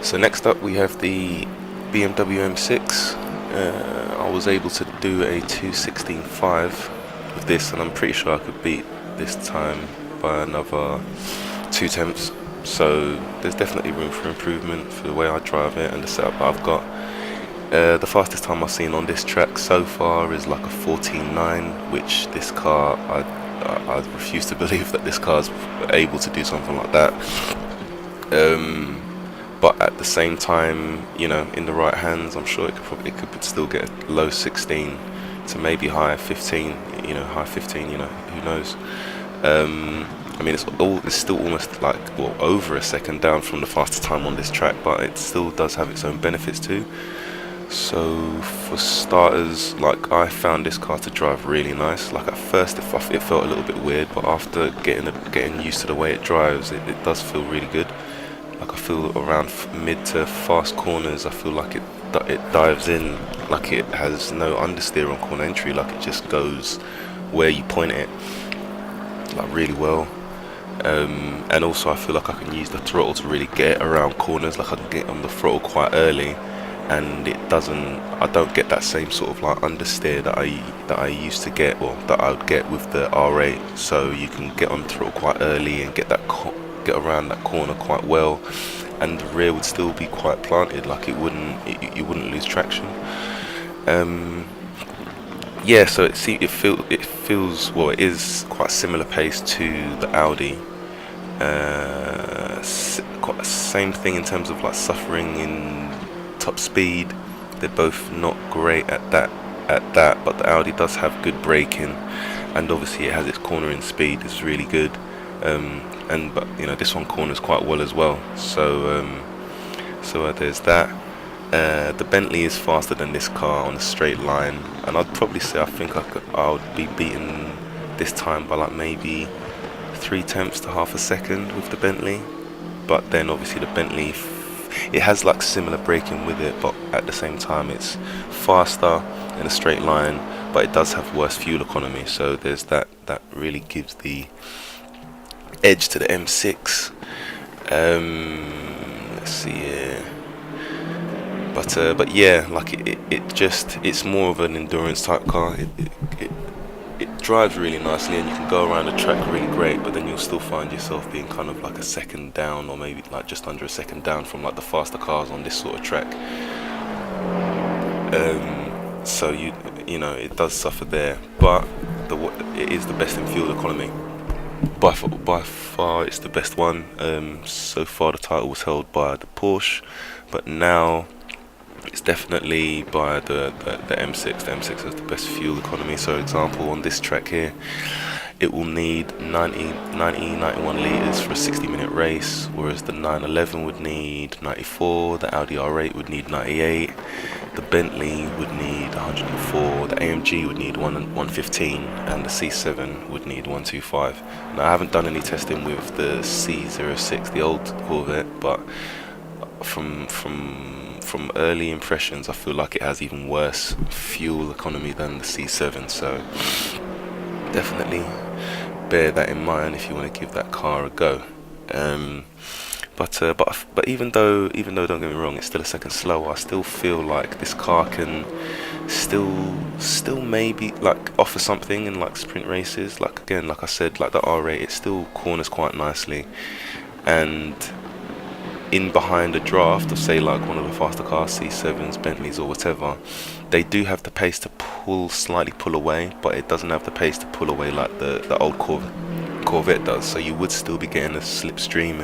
So next up we have the BMW M6. I was able to do a 2:16.5 with this, and I'm pretty sure I could beat this time by another 2 tenths. So there's definitely room for improvement for the way I drive it and the setup I've got. The fastest time I've seen on this track so far is like a 14.9, which this car, I refuse to believe that this car's able to do something like that. But at the same time, you know, in the right hands, I'm sure it could still get a low 16 to maybe high 15. You know, high 15. You know, who knows? I mean, it's still almost like, well, over a second down from the fastest time on this track, but it still does have its own benefits too. So for starters, like, I found this car to drive really nice. Like, at first it felt a little bit weird, but after getting used to the way it drives, it does feel really good. Like, I feel around mid to fast corners, I feel like it dives in, like it has no understeer on corner entry, like it just goes where you point it, like, really well. And also I feel like I can use the throttle to really get around corners. Like, I can get on the throttle quite early, and I don't get that same sort of like understeer that I used to get, or that I would get with the R8. So you can get on the throttle quite early and get around that corner quite well, and the rear would still be quite planted, like you wouldn't lose traction. Yeah, so it feels, well, it is quite similar pace to the Audi. Quite the same thing in terms of like suffering in top speed. They're both not great at that, but the Audi does have good braking, and obviously it has its cornering speed. It's really good. But you know, this one corners quite well as well. So there's that. The Bentley is faster than this car on a straight line, and I'd probably say I would be beaten this time by like maybe 3 tenths to half a second with the Bentley. But then obviously the Bentley, it has like similar braking with it, but at the same time it's faster in a straight line, but it does have worse fuel economy. So there's that really gives the edge to the M6. Let's see here. But yeah, like it's more of an endurance type car. It drives really nicely, and you can go around the track really great, but then you'll still find yourself being kind of like a second down, or maybe like just under a second down from like the faster cars on this sort of track. So you know, it does suffer there, but it is the best in fuel economy. By far, it's the best one. So far, the title was held by the Porsche, but now it's definitely by the M6. The M6 has the best fuel economy. So, example, on this track here, it will need 91 litres for a 60-minute race, whereas the 911 would need 94, the Audi R8 would need 98, the Bentley would need 104, the AMG would need 115, and the C7 would need 125. Now, I haven't done any testing with the C06, the old Corvette, but from early impressions, I feel like it has even worse fuel economy than the C7. So definitely bear that in mind if you want to give that car a go. But even though don't get me wrong, it's still a second slower, I still feel like this car can still maybe like offer something in like sprint races. Like, again, like I said, like the R8, it still corners quite nicely, and in behind a draft of, say, like one of the faster cars, C7s, Bentleys, or whatever, they do have the pace to slightly pull away, but it doesn't have the pace to pull away like the old Corvette does. So you would still be getting a slipstream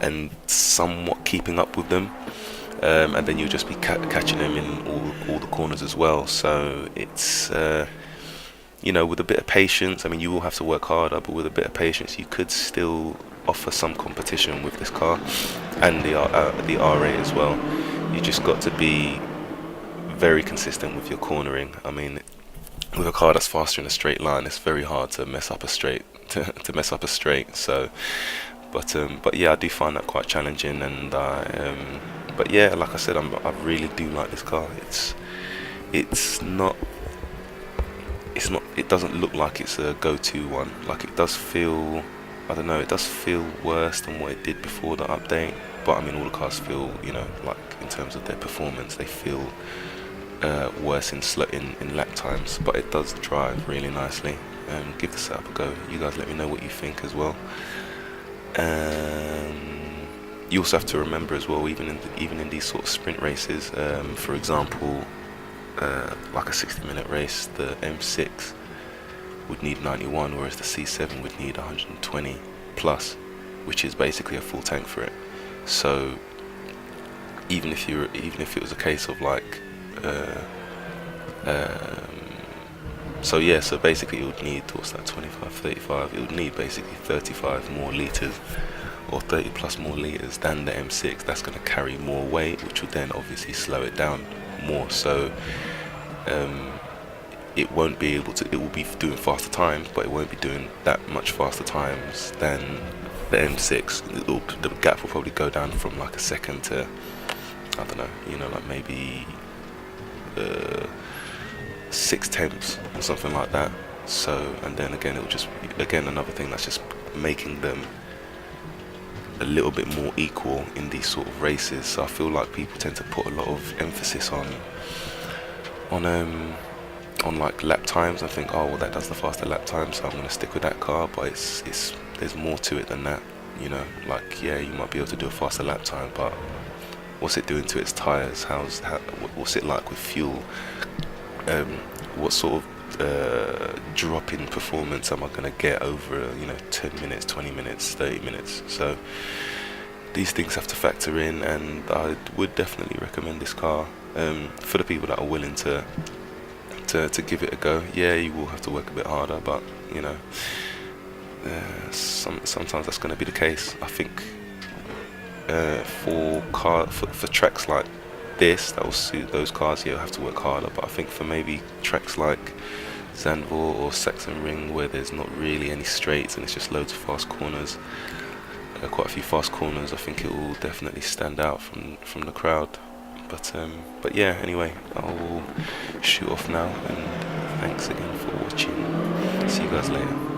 and somewhat keeping up with them, and then you'll just be catching them in all the corners as well. So it's you know, with a bit of patience, I mean, you will have to work harder, but with a bit of patience, you could still offer some competition with this car and the R8 as well. You just got to be very consistent with your cornering. I mean, with a car that's faster in a straight line, it's very hard to mess up a straight. So, but yeah, I do find that quite challenging, and but yeah, like I said, I really do like this car. It doesn't look like it's a go-to one. Like, it does feel, I don't know, it does feel worse than what it did before the update. but I mean, all the cars feel, you know, like in terms of their performance, they feel worse in lap times, but it does drive really nicely. Give the setup a go. You guys let me know what you think as well. You also have to remember as well, even in these sort of sprint races, for example, like a 60-minute race, the M6 would need 91, whereas the C7 would need 120 plus, which is basically a full tank for it. So even if it was a case of like so basically it would need, what's that, 25, 35, it would need basically 35 more litres or 30 plus more litres than the M6. That's going to carry more weight, which would then obviously slow it down more. So it won't be able to, it will be doing faster times, but it won't be doing that much faster times than the M6. The gap will probably go down from like a second to, I don't know, you know, like maybe 6/10 or something like that. So, and then again, it will just, again, another thing that's just making them a little bit more equal in these sort of races. So I feel like people tend to put a lot of emphasis on like lap times. I think, oh well, that does the faster lap time, so I'm going to stick with that car. But it's there's more to it than that, you know. Like, yeah, you might be able to do a faster lap time, but what's it doing to its tires? What's it like with fuel? What sort of drop in performance am I going to get over, you know, 10 minutes, 20 minutes, 30 minutes? So these things have to factor in, and I would definitely recommend this car for the people that are willing to give it a go. Yeah, you will have to work a bit harder, but you know, sometimes that's going to be the case. I think for tracks like this that will suit those cars, you'll have to work harder. But I think for maybe tracks like Zandvoort or Sachsenring, where there's not really any straights and it's just loads of fast corners, quite a few fast corners, I think it will definitely stand out from the crowd. But yeah, anyway, I will shoot off now, and thanks again for watching. See you guys later.